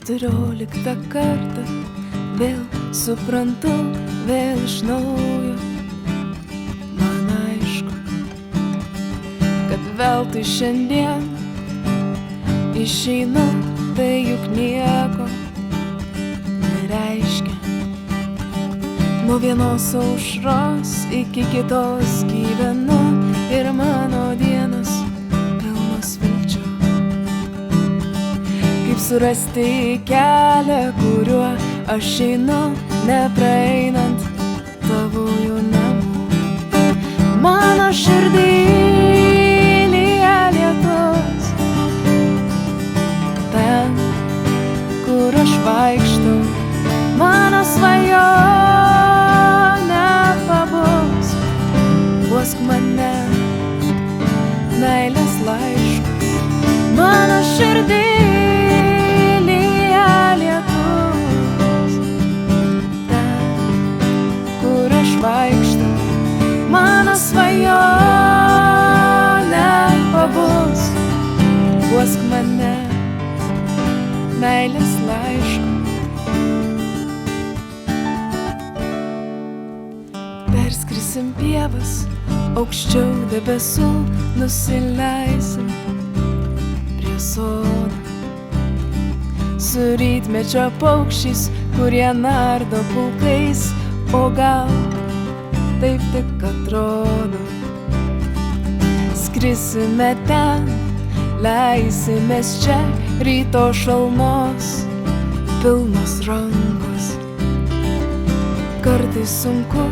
14 kartą vėl suprantu, vėl iš naujo. Man aišku, kad veltui šiandien išeinu, tai juk nieko nereiškia. Nuo vienos aušros iki kitos gyvenu ir mano dienos pilnos vilčių. Kaip surasti kelią, kuriuo aš einu, nepraeinant tavųjų namų. Mano širdį lyja lietus, ten, kur aš vaikštau, mano svajonė pabus. Guosk mane meilės laišku, mano širdį lyja lietus, ten, kur aš vaikštau, mano svajonė pabus. Guosk mane meilės laišku. Perskrisim pievas, aukščiau debesų nusileisim prie sodo. Su rytmečio paukščiais, kurie nardo pulkais, o gal taip tik atrodo. Skrisime ten, leisimės čia, ryto šalnos pilnos rankos. Kartais sunku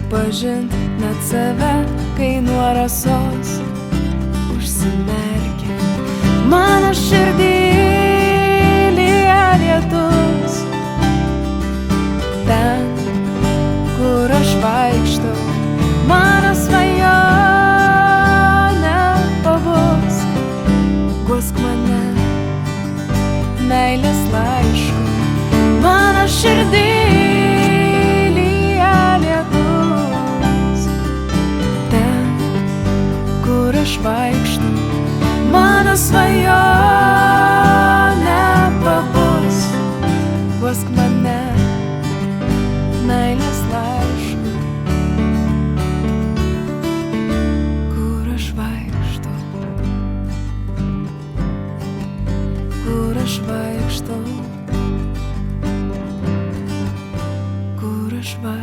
pažint net save, kai nuo rasos užsimerkia. Mano širdį lyja lietus, ten, kur aš vaikštau, mano svajonė pabus. Guosk mane meilės laišku, mano širdį lyja lietus, ten, kur aš vaikštau, mano svajonė pabus. Guosk mane meilės laišku, kur aš vaikštau, kur aš vaikštau, kur aš vaikštau.